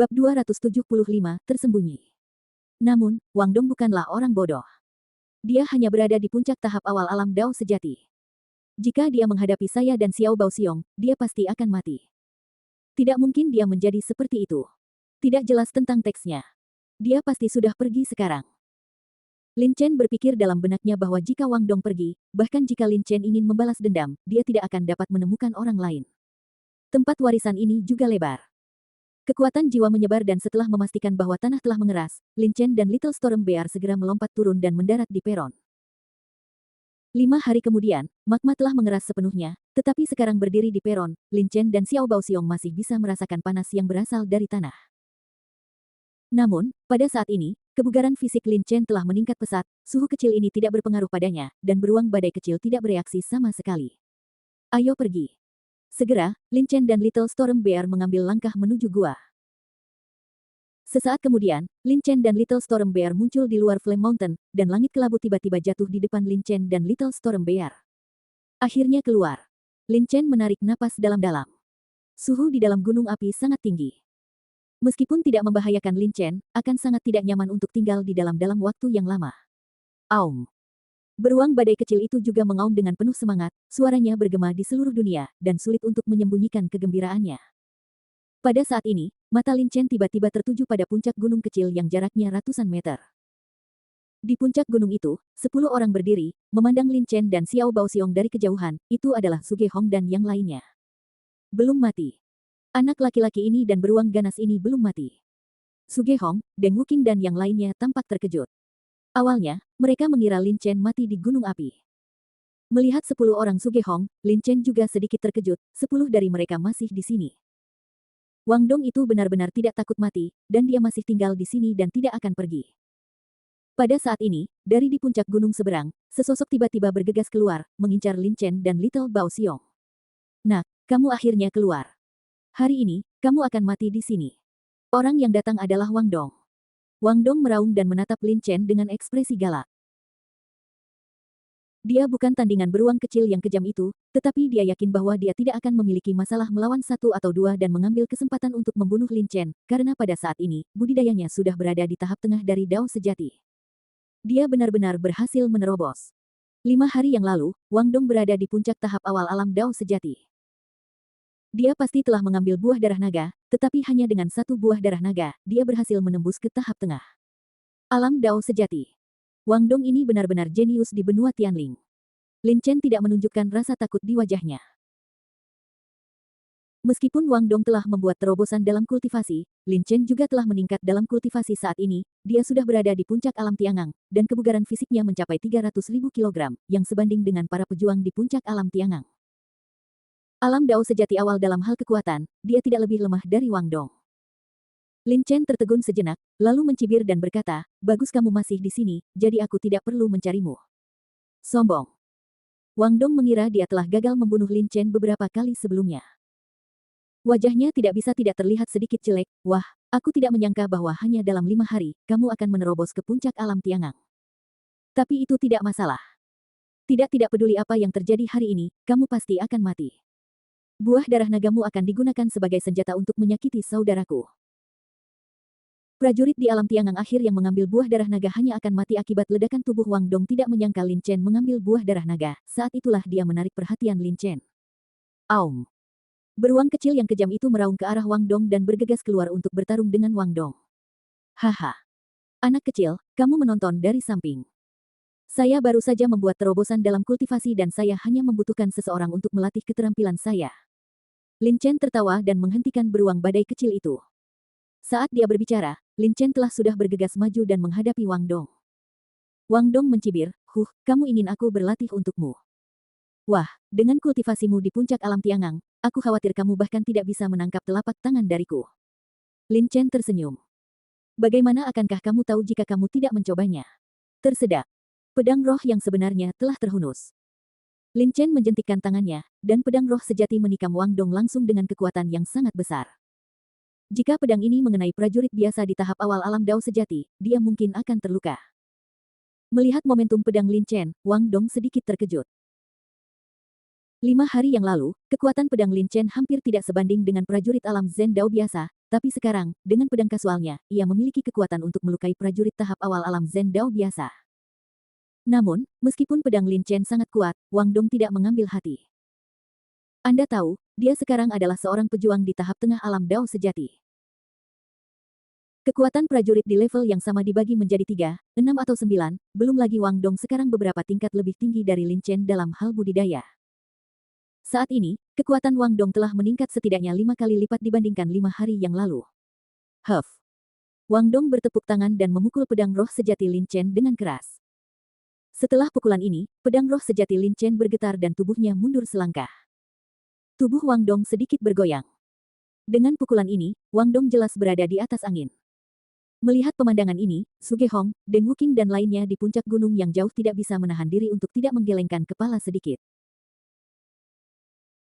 Bab 275, Tersembunyi. Namun, Wang Dong bukanlah orang bodoh. Dia hanya berada di puncak tahap awal alam Dao sejati. Jika dia menghadapi saya dan Xiao Baoxiong, dia pasti akan mati. Tidak mungkin dia menjadi seperti itu. Tidak jelas tentang teksnya. Dia pasti sudah pergi sekarang. Lin Chen berpikir dalam benaknya bahwa jika Wang Dong pergi, bahkan jika Lin Chen ingin membalas dendam, dia tidak akan dapat menemukan orang lain. Tempat warisan ini juga lebar. Kekuatan jiwa menyebar dan setelah memastikan bahwa tanah telah mengeras, Lin Chen dan Little Storm Bear segera melompat turun dan mendarat di peron. 5 hari kemudian, magma telah mengeras sepenuhnya, tetapi sekarang berdiri di peron, Lin Chen dan Xiao Baoxiong masih bisa merasakan panas yang berasal dari tanah. Namun, pada saat ini, kebugaran fisik Lin Chen telah meningkat pesat, suhu kecil ini tidak berpengaruh padanya, dan beruang badai kecil tidak bereaksi sama sekali. Ayo pergi. Segera, Lin Chen dan Little Storm Bear mengambil langkah menuju gua. Sesaat kemudian, Lin Chen dan Little Storm Bear muncul di luar Flame Mountain, dan langit kelabu tiba-tiba jatuh di depan Lin Chen dan Little Storm Bear. Akhirnya keluar. Lin Chen menarik napas dalam-dalam. Suhu di dalam gunung api sangat tinggi. Meskipun tidak membahayakan Lin Chen, akan sangat tidak nyaman untuk tinggal di dalam waktu yang lama. Aum. Beruang badai kecil itu juga mengaum dengan penuh semangat, suaranya bergema di seluruh dunia, dan sulit untuk menyembunyikan kegembiraannya. Pada saat ini, mata Lin Chen tiba-tiba tertuju pada puncak gunung kecil yang jaraknya ratusan meter. Di puncak gunung itu, 10 orang berdiri, memandang Lin Chen dan Xiao Baoxiong dari kejauhan, itu adalah Suge Hong dan yang lainnya. Belum mati. Anak laki-laki ini dan beruang ganas ini belum mati. Suge Hong, Deng Wuqing dan yang lainnya tampak terkejut. Awalnya, mereka mengira Lin Chen mati di gunung api. Melihat 10 orang Suge Hong, Lin Chen juga sedikit terkejut, 10 dari mereka masih di sini. Wang Dong itu benar-benar tidak takut mati, dan dia masih tinggal di sini dan tidak akan pergi. Pada saat ini, dari di puncak gunung seberang, sesosok tiba-tiba bergegas keluar, mengincar Lin Chen dan Little Baoxiong. Nah, kamu akhirnya keluar. Hari ini, kamu akan mati di sini. Orang yang datang adalah Wang Dong. Wang Dong meraung dan menatap Lin Chen dengan ekspresi galak. Dia bukan tandingan beruang kecil yang kejam itu, tetapi dia yakin bahwa dia tidak akan memiliki masalah melawan 1 atau 2 dan mengambil kesempatan untuk membunuh Lin Chen, karena pada saat ini, budidayanya sudah berada di tahap tengah dari Dao sejati. Dia benar-benar berhasil menerobos. 5 hari yang lalu, Wang Dong berada di puncak tahap awal alam Dao sejati. Dia pasti telah mengambil buah darah naga, tetapi hanya dengan 1 buah darah naga, dia berhasil menembus ke tahap tengah. Alam Dao sejati. Wang Dong ini benar-benar jenius di benua Tianling. Lin Chen tidak menunjukkan rasa takut di wajahnya. Meskipun Wang Dong telah membuat terobosan dalam kultivasi, Lin Chen juga telah meningkat dalam kultivasi saat ini, dia sudah berada di puncak alam Tiangang, dan kebugaran fisiknya mencapai 300.000 kilogram, yang sebanding dengan para pejuang di puncak alam Tiangang. Alam Dao sejati awal dalam hal kekuatan, dia tidak lebih lemah dari Wang Dong. Lin Chen tertegun sejenak, lalu mencibir dan berkata, bagus kamu masih di sini, jadi aku tidak perlu mencarimu. Sombong. Wang Dong mengira dia telah gagal membunuh Lin Chen beberapa kali sebelumnya. Wajahnya tidak bisa tidak terlihat sedikit jelek, wah, aku tidak menyangka bahwa hanya dalam 5 hari, kamu akan menerobos ke puncak alam Tiangang. Tapi itu tidak masalah. Tidak peduli apa yang terjadi hari ini, kamu pasti akan mati. Buah darah nagamu akan digunakan sebagai senjata untuk menyakiti saudaraku. Prajurit di alam Tiangang akhir yang mengambil buah darah naga hanya akan mati akibat ledakan tubuh Wang Dong tidak menyangka Lin Chen mengambil buah darah naga, saat itulah dia menarik perhatian Lin Chen. Aum. Beruang kecil yang kejam itu meraung ke arah Wang Dong dan bergegas keluar untuk bertarung dengan Wang Dong. Haha. Anak kecil, kamu menonton dari samping. Saya baru saja membuat terobosan dalam kultivasi dan saya hanya membutuhkan seseorang untuk melatih keterampilan saya. Lin Chen tertawa dan menghentikan beruang badai kecil itu. Saat dia berbicara, Lin Chen telah sudah bergegas maju dan menghadapi Wang Dong. Wang Dong mencibir, kamu ingin aku berlatih untukmu. Wah, dengan kultivasimu di puncak alam Tiangang, aku khawatir kamu bahkan tidak bisa menangkap telapak tangan dariku. Lin Chen tersenyum. Bagaimana akankah kamu tahu jika kamu tidak mencobanya? Tersedak. Pedang roh yang sebenarnya telah terhunus. Lin Chen menjentikkan tangannya, dan pedang roh sejati menikam Wang Dong langsung dengan kekuatan yang sangat besar. Jika pedang ini mengenai prajurit biasa di tahap awal alam Dao sejati, dia mungkin akan terluka. Melihat momentum pedang Lin Chen, Wang Dong sedikit terkejut. 5 hari yang lalu, kekuatan pedang Lin Chen hampir tidak sebanding dengan prajurit alam Zen Dao biasa, tapi sekarang, dengan pedang kasualnya, ia memiliki kekuatan untuk melukai prajurit tahap awal alam Zen Dao biasa. Namun, meskipun pedang Lin Chen sangat kuat, Wang Dong tidak mengambil hati. Anda tahu, dia sekarang adalah seorang pejuang di tahap tengah alam Dao sejati. Kekuatan prajurit di level yang sama dibagi menjadi 3, 6 atau 9, belum lagi Wang Dong sekarang beberapa tingkat lebih tinggi dari Lin Chen dalam hal budidaya. Saat ini, kekuatan Wang Dong telah meningkat setidaknya 5 kali lipat dibandingkan 5 hari yang lalu. Huff. Wang Dong bertepuk tangan dan memukul pedang roh sejati Lin Chen dengan keras. Setelah pukulan ini, pedang roh sejati Lin Chen bergetar dan tubuhnya mundur selangkah. Tubuh Wang Dong sedikit bergoyang. Dengan pukulan ini, Wang Dong jelas berada di atas angin. Melihat pemandangan ini, Su Gehong, Deng Wuqing dan lainnya di puncak gunung yang jauh tidak bisa menahan diri untuk tidak menggelengkan kepala sedikit.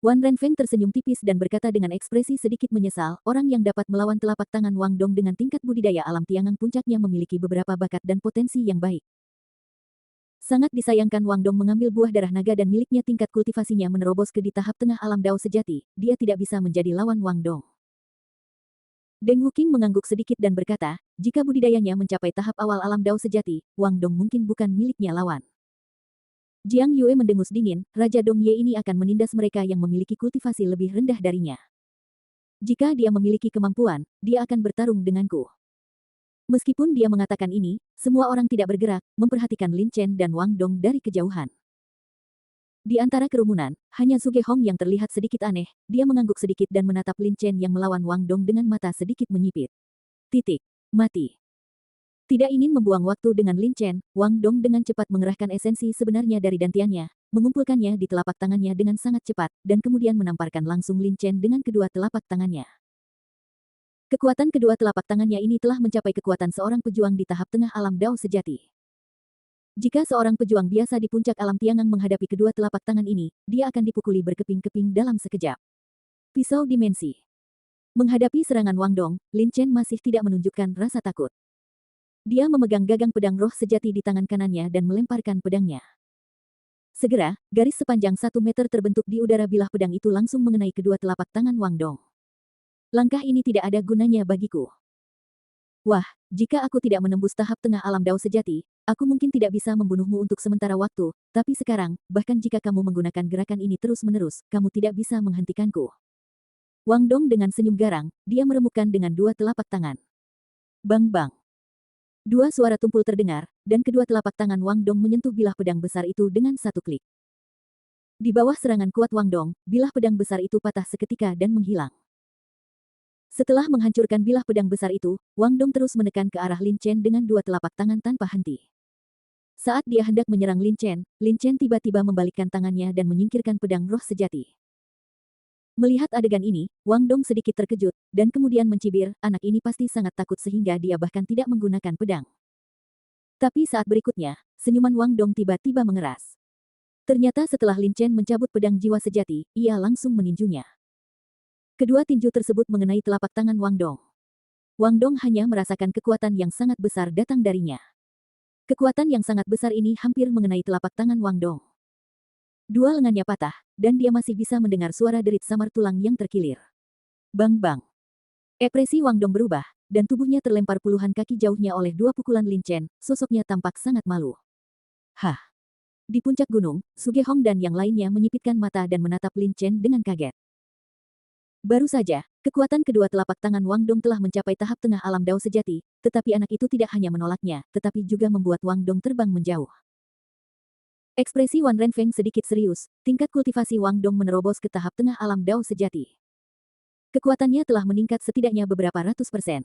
Wan Renfeng tersenyum tipis dan berkata dengan ekspresi sedikit menyesal, orang yang dapat melawan telapak tangan Wang Dong dengan tingkat budidaya alam Tiangang puncaknya memiliki beberapa bakat dan potensi yang baik. Sangat disayangkan Wang Dong mengambil buah darah naga dan miliknya tingkat kultivasinya menerobos ke di tahap tengah alam Dao sejati, dia tidak bisa menjadi lawan Wang Dong. Deng Wuqing mengangguk sedikit dan berkata, jika budidayanya mencapai tahap awal alam Dao sejati, Wang Dong mungkin bukan miliknya lawan. Jiang Yue mendengus dingin, Raja Dong Ye ini akan menindas mereka yang memiliki kultivasi lebih rendah darinya. Jika dia memiliki kemampuan, dia akan bertarung denganku. Meskipun dia mengatakan ini, semua orang tidak bergerak, memperhatikan Lin Chen dan Wang Dong dari kejauhan. Di antara kerumunan, hanya Su Gehong yang terlihat sedikit aneh, dia mengangguk sedikit dan menatap Lin Chen yang melawan Wang Dong dengan mata sedikit menyipit. Mati. Tidak ingin membuang waktu dengan Lin Chen, Wang Dong dengan cepat mengerahkan esensi sebenarnya dari dantiannya, mengumpulkannya di telapak tangannya dengan sangat cepat, dan kemudian menamparkan langsung Lin Chen dengan kedua telapak tangannya. Kekuatan kedua telapak tangannya ini telah mencapai kekuatan seorang pejuang di tahap tengah alam Dao sejati. Jika seorang pejuang biasa di puncak alam Tiangang menghadapi kedua telapak tangan ini, dia akan dipukuli berkeping-keping dalam sekejap. Pisau dimensi. Menghadapi serangan Wang Dong, Lin Chen masih tidak menunjukkan rasa takut. Dia memegang gagang pedang roh sejati di tangan kanannya dan melemparkan pedangnya. Segera, garis sepanjang 1 meter terbentuk di udara bilah pedang itu langsung mengenai kedua telapak tangan Wang Dong. Langkah ini tidak ada gunanya bagiku. Wah, jika aku tidak menembus tahap tengah alam Dao sejati, aku mungkin tidak bisa membunuhmu untuk sementara waktu, tapi sekarang, bahkan jika kamu menggunakan gerakan ini terus-menerus, kamu tidak bisa menghentikanku. Wang Dong dengan senyum garang, dia meremukkan dengan dua telapak tangan. Bang-bang. Dua suara tumpul terdengar, dan kedua telapak tangan Wang Dong menyentuh bilah pedang besar itu dengan satu klik. Di bawah serangan kuat Wang Dong, bilah pedang besar itu patah seketika dan menghilang. Setelah menghancurkan bilah pedang besar itu, Wang Dong terus menekan ke arah Lin Chen dengan dua telapak tangan tanpa henti. Saat dia hendak menyerang Lin Chen tiba-tiba membalikkan tangannya dan menyingkirkan pedang roh sejati. Melihat adegan ini, Wang Dong sedikit terkejut, dan kemudian mencibir, anak ini pasti sangat takut sehingga dia bahkan tidak menggunakan pedang. Tapi saat berikutnya, senyuman Wang Dong tiba-tiba mengeras. Ternyata setelah Lin Chen mencabut pedang jiwa sejati, ia langsung meninjunya. Kedua tinju tersebut mengenai telapak tangan Wang Dong. Wang Dong hanya merasakan kekuatan yang sangat besar datang darinya. Kekuatan yang sangat besar ini hampir mengenai telapak tangan Wang Dong. Dua lengannya patah, dan dia masih bisa mendengar suara derit samar tulang yang terkilir. Bang-bang. Ekspresi Wang Dong berubah, dan tubuhnya terlempar puluhan kaki jauhnya oleh dua pukulan Lin Chen, sosoknya tampak sangat malu. Hah. Di puncak gunung, Su Gehong dan yang lainnya menyipitkan mata dan menatap Lin Chen dengan kaget. Baru saja, kekuatan kedua telapak tangan Wang Dong telah mencapai tahap tengah alam Dao sejati, tetapi anak itu tidak hanya menolaknya, tetapi juga membuat Wang Dong terbang menjauh. Ekspresi Wan Renfeng sedikit serius, tingkat kultivasi Wang Dong menerobos ke tahap tengah alam Dao sejati. Kekuatannya telah meningkat setidaknya beberapa ratus %.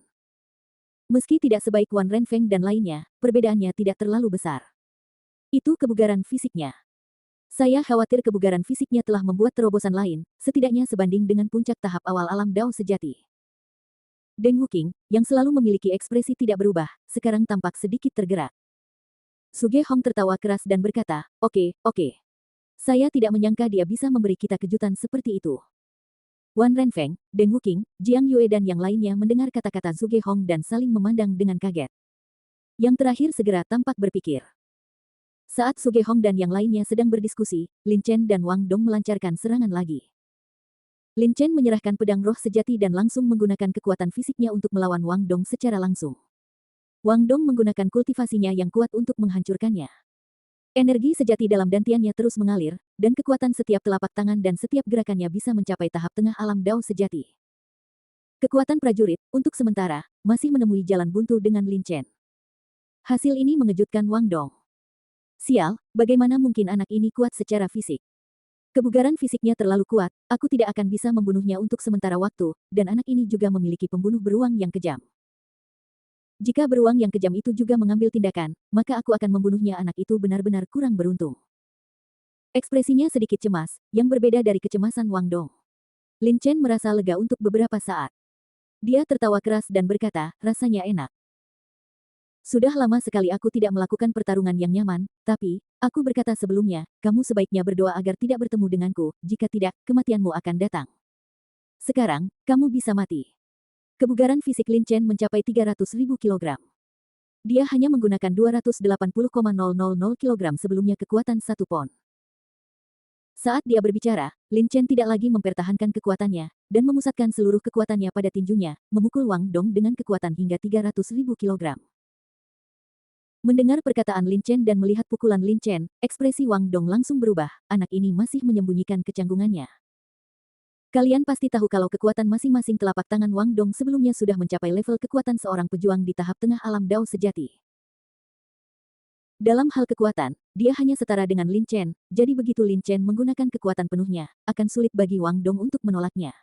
Meski tidak sebaik Wan Renfeng dan lainnya, perbedaannya tidak terlalu besar. Itu kebugaran fisiknya. Saya khawatir kebugaran fisiknya telah membuat terobosan lain, setidaknya sebanding dengan puncak tahap awal alam Dao sejati. Deng Wuqing, yang selalu memiliki ekspresi tidak berubah, sekarang tampak sedikit tergerak. Su Gehong tertawa keras dan berkata, oke. Saya tidak menyangka dia bisa memberi kita kejutan seperti itu. Wan Renfeng, Deng Wuqing, Jiang Yue dan yang lainnya mendengar kata-kata Su Gehong dan saling memandang dengan kaget. Yang terakhir segera tampak berpikir. Saat Sugehong dan yang lainnya sedang berdiskusi, Lin Chen dan Wang Dong melancarkan serangan lagi. Lin Chen menyerahkan pedang roh sejati dan langsung menggunakan kekuatan fisiknya untuk melawan Wang Dong secara langsung. Wang Dong menggunakan kultivasinya yang kuat untuk menghancurkannya. Energi sejati dalam dantiannya terus mengalir, dan kekuatan setiap telapak tangan dan setiap gerakannya bisa mencapai tahap tengah alam Dao sejati. Kekuatan prajurit, untuk sementara, masih menemui jalan buntu dengan Lin Chen. Hasil ini mengejutkan Wang Dong. Sial, bagaimana mungkin anak ini kuat secara fisik? Kebugaran fisiknya terlalu kuat, aku tidak akan bisa membunuhnya untuk sementara waktu, dan anak ini juga memiliki pembunuh beruang yang kejam. Jika beruang yang kejam itu juga mengambil tindakan, maka aku akan membunuhnya. Anak itu benar-benar kurang beruntung. Ekspresinya sedikit cemas, yang berbeda dari kecemasan Wang Dong. Lin Chen merasa lega untuk beberapa saat. Dia tertawa keras dan berkata, rasanya enak. Sudah lama sekali aku tidak melakukan pertarungan yang nyaman, tapi, aku berkata sebelumnya, kamu sebaiknya berdoa agar tidak bertemu denganku, jika tidak, kematianmu akan datang. Sekarang, kamu bisa mati. Kebugaran fisik Lin Chen mencapai 300.000 kg. Dia hanya menggunakan 280,000 kg sebelumnya kekuatan 1 pon. Saat dia berbicara, Lin Chen tidak lagi mempertahankan kekuatannya, dan memusatkan seluruh kekuatannya pada tinjunya, memukul Wang Dong dengan kekuatan hingga 300.000 kg. Mendengar perkataan Lin Chen dan melihat pukulan Lin Chen, ekspresi Wang Dong langsung berubah, anak ini masih menyembunyikan kecanggungannya. Kalian pasti tahu kalau kekuatan masing-masing telapak tangan Wang Dong sebelumnya sudah mencapai level kekuatan seorang pejuang di tahap tengah alam Dao sejati. Dalam hal kekuatan, dia hanya setara dengan Lin Chen, jadi begitu Lin Chen menggunakan kekuatan penuhnya, akan sulit bagi Wang Dong untuk menolaknya.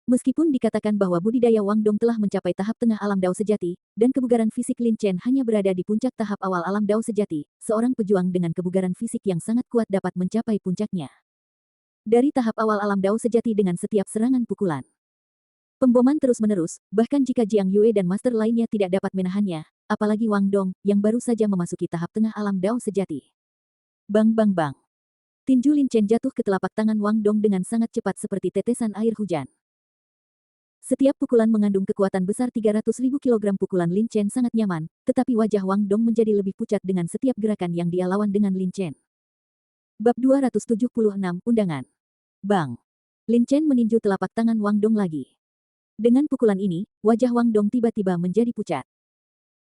Meskipun dikatakan bahwa budidaya Wang Dong telah mencapai tahap tengah alam Dao sejati, dan kebugaran fisik Lin Chen hanya berada di puncak tahap awal alam Dao sejati, seorang pejuang dengan kebugaran fisik yang sangat kuat dapat mencapai puncaknya. Dari tahap awal alam Dao sejati dengan setiap serangan pukulan. Pemboman terus-menerus, bahkan jika Jiang Yue dan master lainnya tidak dapat menahannya, apalagi Wang Dong, yang baru saja memasuki tahap tengah alam Dao sejati. Bang bang bang. Tinju Lin Chen jatuh ke telapak tangan Wang Dong dengan sangat cepat seperti tetesan air hujan. Setiap pukulan mengandung kekuatan besar 300.000 kg. Pukulan Lin Chen sangat nyaman, tetapi wajah Wang Dong menjadi lebih pucat dengan setiap gerakan yang dia lawan dengan Lin Chen. Bab 276, Undangan. Bang. Lin Chen meninju telapak tangan Wang Dong lagi. Dengan pukulan ini, wajah Wang Dong tiba-tiba menjadi pucat.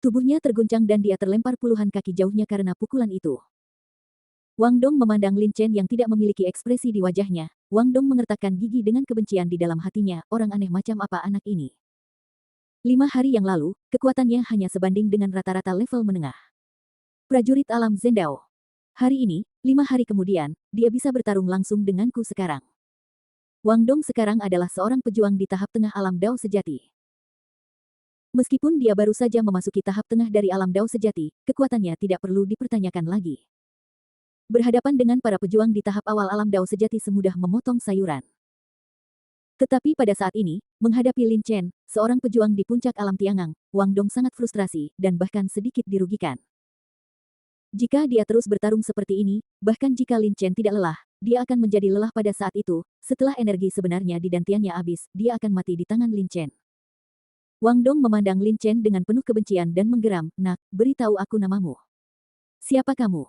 Tubuhnya terguncang dan dia terlempar puluhan kaki jauhnya karena pukulan itu. Wang Dong memandang Lin Chen yang tidak memiliki ekspresi di wajahnya. Wang Dong mengertakkan gigi dengan kebencian di dalam hatinya, orang aneh macam apa anak ini. 5 hari yang lalu, kekuatannya hanya sebanding dengan rata-rata level menengah. Prajurit alam Zendao. Hari ini, 5 hari kemudian, dia bisa bertarung langsung denganku sekarang. Wang Dong sekarang adalah seorang pejuang di tahap tengah alam Dao sejati. Meskipun dia baru saja memasuki tahap tengah dari alam Dao sejati, kekuatannya tidak perlu dipertanyakan lagi. Berhadapan dengan para pejuang di tahap awal alam Dao sejati semudah memotong sayuran. Tetapi pada saat ini, menghadapi Lin Chen, seorang pejuang di puncak alam Tiangang, Wang Dong sangat frustrasi, dan bahkan sedikit dirugikan. Jika dia terus bertarung seperti ini, bahkan jika Lin Chen tidak lelah, dia akan menjadi lelah pada saat itu, setelah energi sebenarnya di dantiannya habis, dia akan mati di tangan Lin Chen. Wang Dong memandang Lin Chen dengan penuh kebencian dan menggeram, nak, beritahu aku namamu. Siapa kamu?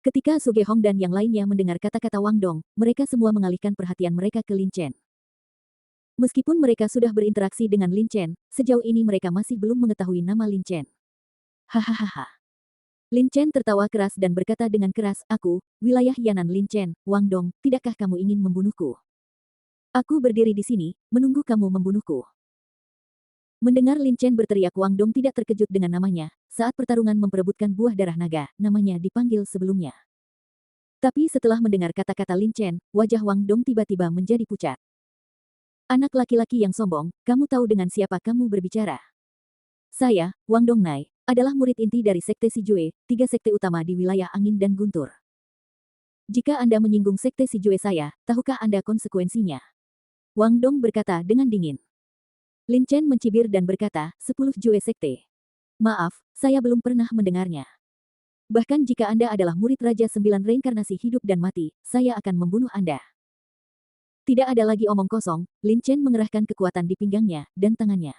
Ketika Sugehong dan yang lainnya mendengar kata-kata Wang Dong, mereka semua mengalihkan perhatian mereka ke Lin Chen. Meskipun mereka sudah berinteraksi dengan Lin Chen, sejauh ini mereka masih belum mengetahui nama Lin Chen. Hahaha. Lin Chen tertawa keras dan berkata dengan keras, aku, wilayah Yanan Lin Chen, Wang Dong, tidakkah kamu ingin membunuhku? Aku berdiri di sini, menunggu kamu membunuhku. Mendengar Lin Chen berteriak, Wang Dong tidak terkejut dengan namanya, saat pertarungan memperebutkan buah darah naga, namanya dipanggil sebelumnya. Tapi setelah mendengar kata-kata Lin Chen, wajah Wang Dong tiba-tiba menjadi pucat. Anak laki-laki yang sombong, kamu tahu dengan siapa kamu berbicara? Saya, Wang Dongnai, adalah murid inti dari Sekte Sijue, 3 sekte utama di wilayah angin dan guntur. Jika Anda menyinggung Sekte Sijue saya, tahukah Anda konsekuensinya? Wang Dong berkata dengan dingin. Lin Chen mencibir dan berkata, 10 Jue Sekte. Maaf, saya belum pernah mendengarnya. Bahkan jika Anda adalah murid Raja 9 reinkarnasi hidup dan mati, saya akan membunuh Anda. Tidak ada lagi omong kosong, Lin Chen mengerahkan kekuatan di pinggangnya dan tangannya.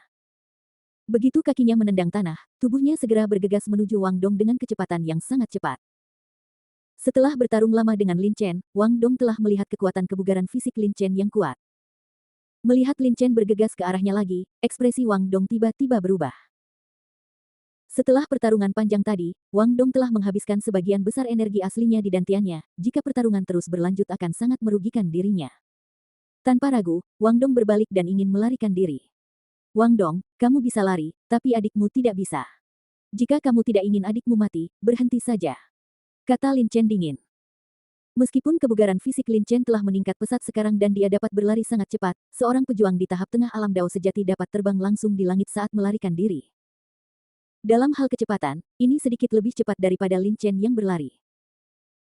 Begitu kakinya menendang tanah, tubuhnya segera bergegas menuju Wang Dong dengan kecepatan yang sangat cepat. Setelah bertarung lama dengan Lin Chen, Wang Dong telah melihat kekuatan kebugaran fisik Lin Chen yang kuat. Melihat Lin Chen bergegas ke arahnya lagi, ekspresi Wang Dong tiba-tiba berubah. Setelah pertarungan panjang tadi, Wang Dong telah menghabiskan sebagian besar energi aslinya di dantiannya. Jika pertarungan terus berlanjut akan sangat merugikan dirinya. Tanpa ragu, Wang Dong berbalik dan ingin melarikan diri. Wang Dong, kamu bisa lari, tapi adikmu tidak bisa. Jika kamu tidak ingin adikmu mati, berhenti saja. Kata Lin Chen dingin. Meskipun kebugaran fisik Lin Chen telah meningkat pesat sekarang dan dia dapat berlari sangat cepat, seorang pejuang di tahap tengah alam Dao sejati dapat terbang langsung di langit saat melarikan diri. Dalam hal kecepatan, ini sedikit lebih cepat daripada Lin Chen yang berlari.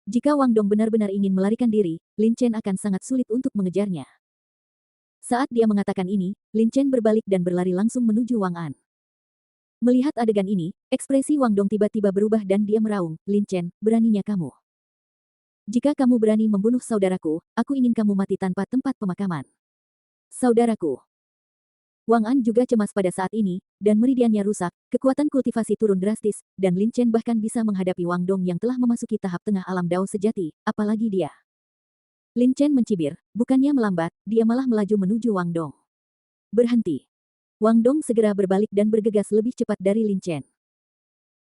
Jika Wang Dong benar-benar ingin melarikan diri, Lin Chen akan sangat sulit untuk mengejarnya. Saat dia mengatakan ini, Lin Chen berbalik dan berlari langsung menuju Wang An. Melihat adegan ini, ekspresi Wang Dong tiba-tiba berubah dan dia meraung, Lin Chen, beraninya kamu. Jika kamu berani membunuh saudaraku, aku ingin kamu mati tanpa tempat pemakaman. Saudaraku. Wang An juga cemas pada saat ini, dan meridiannya rusak, kekuatan kultivasi turun drastis, dan Lin Chen bahkan bisa menghadapi Wang Dong yang telah memasuki tahap tengah alam Dao sejati, apalagi dia. Lin Chen mencibir, bukannya melambat, dia malah melaju menuju Wang Dong. Berhenti. Wang Dong segera berbalik dan bergegas lebih cepat dari Lin Chen.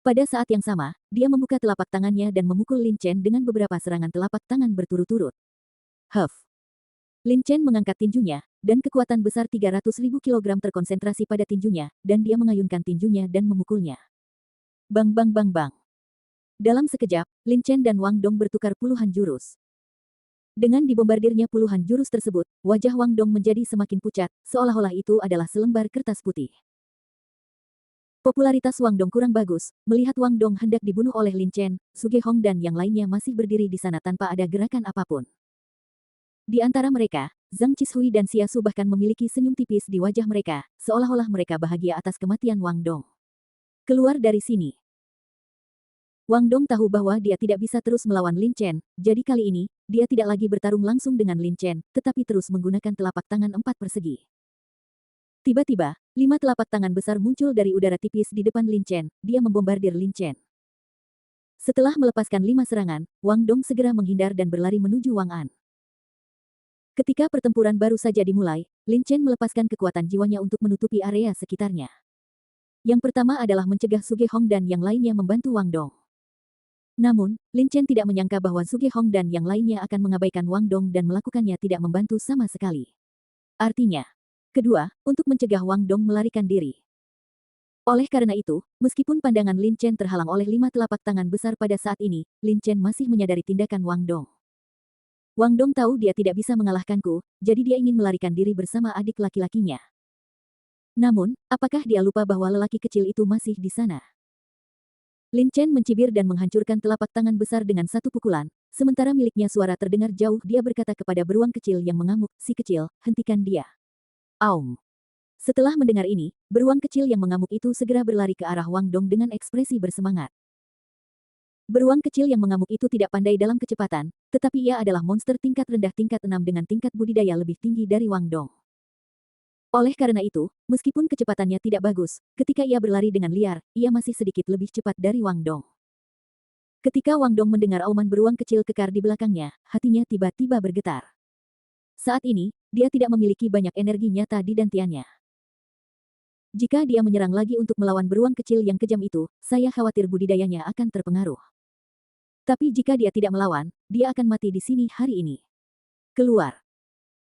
Pada saat yang sama, dia membuka telapak tangannya dan memukul Lin Chen dengan beberapa serangan telapak tangan berturut-turut. Huff. Lin Chen mengangkat tinjunya, dan kekuatan besar 300.000 kg terkonsentrasi pada tinjunya, dan dia mengayunkan tinjunya dan memukulnya. Bang bang bang bang. Dalam sekejap, Lin Chen dan Wang Dong bertukar puluhan jurus. Dengan dibombardirnya puluhan jurus tersebut, wajah Wang Dong menjadi semakin pucat, seolah-olah itu adalah selembar kertas putih. Popularitas Wang Dong kurang bagus, melihat Wang Dong hendak dibunuh oleh Lin Chen, Suge Hong dan yang lainnya masih berdiri di sana tanpa ada gerakan apapun. Di antara mereka, Zhang Qishui dan Xia Su bahkan memiliki senyum tipis di wajah mereka, seolah-olah mereka bahagia atas kematian Wang Dong. Keluar dari sini. Wang Dong tahu bahwa dia tidak bisa terus melawan Lin Chen, jadi kali ini, dia tidak lagi bertarung langsung dengan Lin Chen, tetapi terus menggunakan telapak tangan 4 persegi. Tiba-tiba, 5 telapak tangan besar muncul dari udara tipis di depan Lin Chen, dia membombardir Lin Chen. Setelah melepaskan 5 serangan, Wang Dong segera menghindar dan berlari menuju Wang An. Ketika pertempuran baru saja dimulai, Lin Chen melepaskan kekuatan jiwanya untuk menutupi area sekitarnya. Yang pertama adalah mencegah Suge Hong dan yang lainnya membantu Wang Dong. Namun, Lin Chen tidak menyangka bahwa Suge Hong dan yang lainnya akan mengabaikan Wang Dong dan melakukannya tidak membantu sama sekali. Artinya, kedua, untuk mencegah Wang Dong melarikan diri. Oleh karena itu, meskipun pandangan Lin Chen terhalang oleh 5 telapak tangan besar pada saat ini, Lin Chen masih menyadari tindakan Wang Dong. Wang Dong tahu dia tidak bisa mengalahkanku, jadi dia ingin melarikan diri bersama adik laki-lakinya. Namun, apakah dia lupa bahwa lelaki kecil itu masih di sana? Lin Chen mencibir dan menghancurkan telapak tangan besar dengan satu pukulan, sementara miliknya suara terdengar jauh dia berkata kepada beruang kecil yang mengamuk, si kecil, hentikan dia. Aum. Setelah mendengar ini, beruang kecil yang mengamuk itu segera berlari ke arah Wang Dong dengan ekspresi bersemangat. Beruang kecil yang mengamuk itu tidak pandai dalam kecepatan, tetapi ia adalah monster tingkat rendah tingkat 6 dengan tingkat budidaya lebih tinggi dari Wang Dong. Oleh karena itu, meskipun kecepatannya tidak bagus, ketika ia berlari dengan liar, ia masih sedikit lebih cepat dari Wang Dong. Ketika Wang Dong mendengar auman beruang kecil kekar di belakangnya, hatinya tiba-tiba bergetar. Saat ini, dia tidak memiliki banyak energi nyata di dantiannya. Jika dia menyerang lagi untuk melawan beruang kecil yang kejam itu, saya khawatir budidayanya akan terpengaruh. Tapi jika dia tidak melawan, dia akan mati di sini hari ini. Keluar.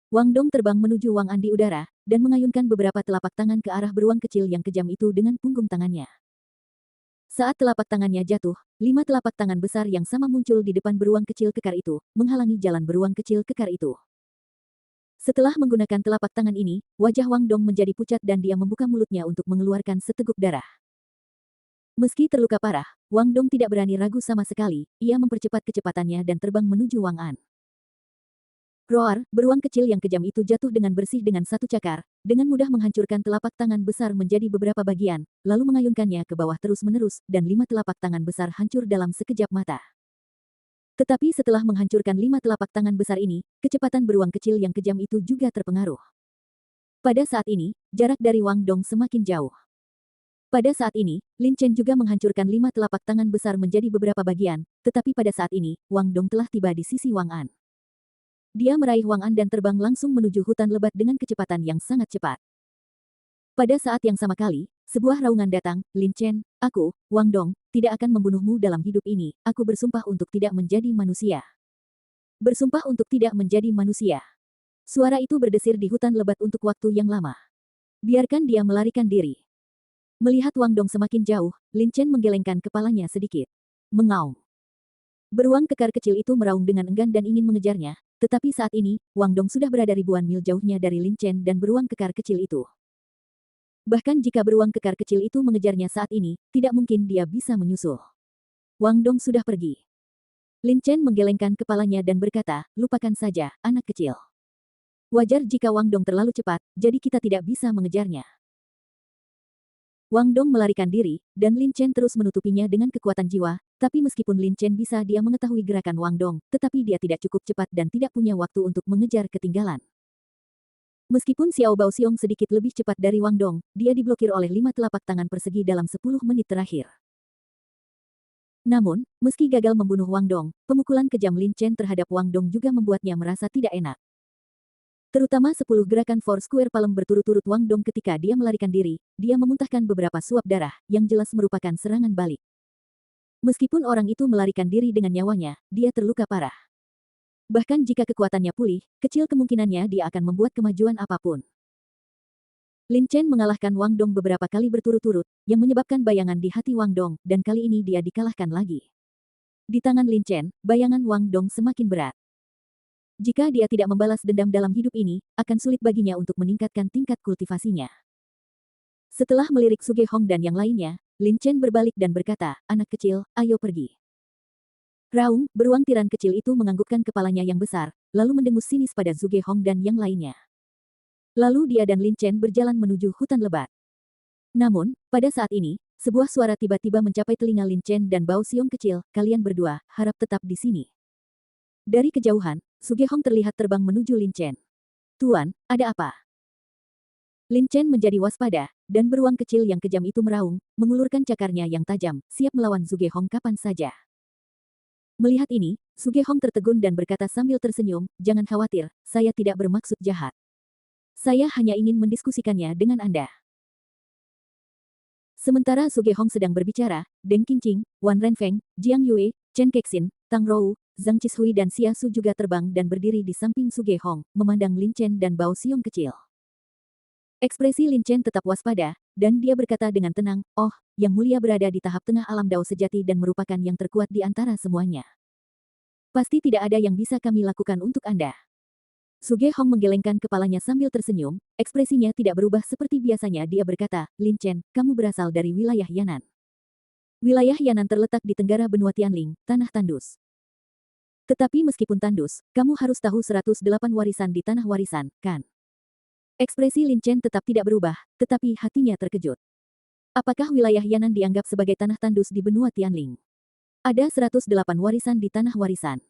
Wang Dong terbang menuju Wang An di udara, dan mengayunkan beberapa telapak tangan ke arah beruang kecil yang kejam itu dengan punggung tangannya. Saat telapak tangannya jatuh, 5 telapak tangan besar yang sama muncul di depan beruang kecil kekar itu, menghalangi jalan beruang kecil kekar itu. Setelah menggunakan telapak tangan ini, wajah Wang Dong menjadi pucat dan dia membuka mulutnya untuk mengeluarkan seteguk darah. Meski terluka parah, Wang Dong tidak berani ragu sama sekali, ia mempercepat kecepatannya dan terbang menuju Wang An. Roar, beruang kecil yang kejam itu jatuh dengan bersih dengan satu cakar, dengan mudah menghancurkan telapak tangan besar menjadi beberapa bagian, lalu mengayunkannya ke bawah terus-menerus, dan 5 telapak tangan besar hancur dalam sekejap mata. Tetapi setelah menghancurkan 5 telapak tangan besar ini, kecepatan beruang kecil yang kejam itu juga terpengaruh. Pada saat ini, jarak dari Wang Dong semakin jauh. Pada saat ini, Lin Chen juga menghancurkan 5 telapak tangan besar menjadi beberapa bagian, tetapi pada saat ini, Wang Dong telah tiba di sisi Wang An. Dia meraih Wang An dan terbang langsung menuju hutan lebat dengan kecepatan yang sangat cepat. Pada saat yang sama kali, sebuah raungan datang, Lin Chen, aku, Wang Dong, tidak akan membunuhmu dalam hidup ini, aku bersumpah untuk tidak menjadi manusia. Bersumpah untuk tidak menjadi manusia. Suara itu berdesir di hutan lebat untuk waktu yang lama. Biarkan dia melarikan diri. Melihat Wang Dong semakin jauh, Lin Chen menggelengkan kepalanya sedikit. Mengaum. Beruang kekar kecil itu meraung dengan enggan dan ingin mengejarnya, tetapi saat ini, Wang Dong sudah berada ribuan mil jauhnya dari Lin Chen dan beruang kekar kecil itu. Bahkan jika beruang kekar kecil itu mengejarnya saat ini, tidak mungkin dia bisa menyusul. Wang Dong sudah pergi. Lin Chen menggelengkan kepalanya dan berkata, lupakan saja, anak kecil. Wajar jika Wang Dong terlalu cepat, jadi kita tidak bisa mengejarnya. Wang Dong melarikan diri, dan Lin Chen terus menutupinya dengan kekuatan jiwa, tapi meskipun Lin Chen bisa dia mengetahui gerakan Wang Dong, tetapi dia tidak cukup cepat dan tidak punya waktu untuk mengejar ketinggalan. Meskipun Xiao Baoxiong sedikit lebih cepat dari Wang Dong, dia diblokir oleh 5 telapak tangan persegi dalam 10 menit terakhir. Namun, meski gagal membunuh Wang Dong, pemukulan kejam Lin Chen terhadap Wang Dong juga membuatnya merasa tidak enak. Terutama 10 gerakan Four Square Palm berturut-turut Wang Dong ketika dia melarikan diri, dia memuntahkan beberapa suap darah, yang jelas merupakan serangan balik. Meskipun orang itu melarikan diri dengan nyawanya, dia terluka parah. Bahkan jika kekuatannya pulih, kecil kemungkinannya dia akan membuat kemajuan apapun. Lin Chen mengalahkan Wang Dong beberapa kali berturut-turut, yang menyebabkan bayangan di hati Wang Dong, dan kali ini dia dikalahkan lagi. Di tangan Lin Chen, bayangan Wang Dong semakin berat. Jika dia tidak membalas dendam dalam hidup ini, akan sulit baginya untuk meningkatkan tingkat kultivasinya. Setelah melirik Suge Hong dan yang lainnya, Lin Chen berbalik dan berkata, anak kecil, ayo pergi. Raung, beruang tiran kecil itu menganggukkan kepalanya yang besar, lalu mendengus sinis pada Suge Hong dan yang lainnya. Lalu dia dan Lin Chen berjalan menuju hutan lebat. Namun, pada saat ini, sebuah suara tiba-tiba mencapai telinga Lin Chen dan Bao Xiong kecil, kalian berdua, harap tetap di sini. Dari kejauhan, Suge Hong terlihat terbang menuju Lin Chen. Tuan, ada apa? Lin Chen menjadi waspada, dan beruang kecil yang kejam itu meraung, mengulurkan cakarnya yang tajam, siap melawan Suge Hong kapan saja. Melihat ini, Suge Hong tertegun dan berkata sambil tersenyum, jangan khawatir, saya tidak bermaksud jahat. Saya hanya ingin mendiskusikannya dengan Anda. Sementara Suge Hong sedang berbicara, Deng Qingqing, Wan Renfeng, Jiang Yue, Chen Kexin, Tang Rou, Zhang Chishui dan Xia Su juga terbang dan berdiri di samping Suge Hong, memandang Lin Chen dan Bao Xiong kecil. Ekspresi Lin Chen tetap waspada, dan dia berkata dengan tenang, oh, Yang Mulia berada di tahap tengah alam Dao sejati dan merupakan yang terkuat di antara semuanya. Pasti tidak ada yang bisa kami lakukan untuk Anda. Suge Hong menggelengkan kepalanya sambil tersenyum, ekspresinya tidak berubah seperti biasanya dia berkata, Lin Chen, kamu berasal dari wilayah Yan'an. Wilayah Yan'an terletak di tenggara benua Tianling, tanah tandus. Tetapi meskipun tandus, kamu harus tahu 108 warisan di tanah warisan, kan? Ekspresi Lin Chen tetap tidak berubah, tetapi hatinya terkejut. Apakah wilayah Yan'an dianggap sebagai tanah tandus di benua Tianling? Ada 108 warisan di tanah warisan.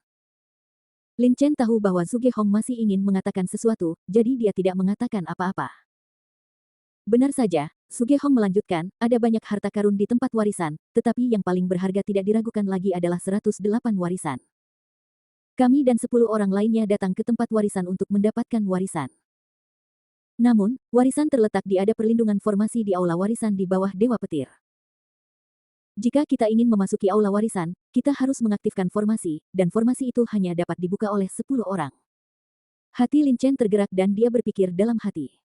Lin Chen tahu bahwa Suge Hong masih ingin mengatakan sesuatu, jadi dia tidak mengatakan apa-apa. Benar saja, Suge Hong melanjutkan, ada banyak harta karun di tempat warisan, tetapi yang paling berharga tidak diragukan lagi adalah 108 warisan. Kami dan 10 orang lainnya datang ke tempat warisan untuk mendapatkan warisan. Namun, warisan terletak di ada perlindungan formasi di aula warisan di bawah Dewa Petir. Jika kita ingin memasuki aula warisan, kita harus mengaktifkan formasi, dan formasi itu hanya dapat dibuka oleh 10 orang. Hati Lin Chen tergerak dan dia berpikir dalam hati.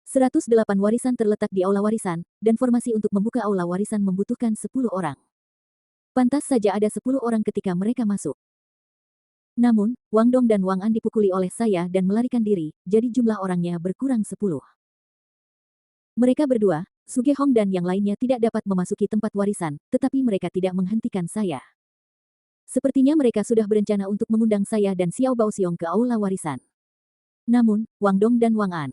108 warisan terletak di aula warisan, dan formasi untuk membuka aula warisan membutuhkan 10 orang. Pantas saja ada 10 orang ketika mereka masuk. Namun, Wang Dong dan Wang An dipukuli oleh saya dan melarikan diri, jadi jumlah orangnya berkurang 10. Mereka berdua, Suge Hong dan yang lainnya tidak dapat memasuki tempat warisan, tetapi mereka tidak menghentikan saya. Sepertinya mereka sudah berencana untuk mengundang saya dan Xiao Baoxiong ke aula warisan. Namun, Wang Dong dan Wang An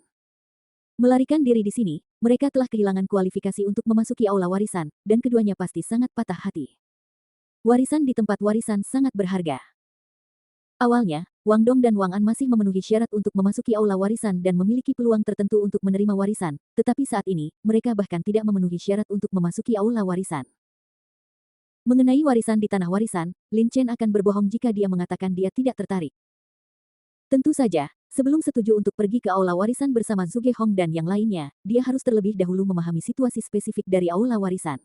melarikan diri di sini, mereka telah kehilangan kualifikasi untuk memasuki aula warisan, dan keduanya pasti sangat patah hati. Warisan di tempat warisan sangat berharga. Awalnya, Wang Dong dan Wang An masih memenuhi syarat untuk memasuki aula warisan dan memiliki peluang tertentu untuk menerima warisan, tetapi saat ini, mereka bahkan tidak memenuhi syarat untuk memasuki aula warisan. Mengenai warisan di tanah warisan, Lin Chen akan berbohong jika dia mengatakan dia tidak tertarik. Tentu saja, sebelum setuju untuk pergi ke aula warisan bersama Zhuge Hong dan yang lainnya, dia harus terlebih dahulu memahami situasi spesifik dari aula warisan.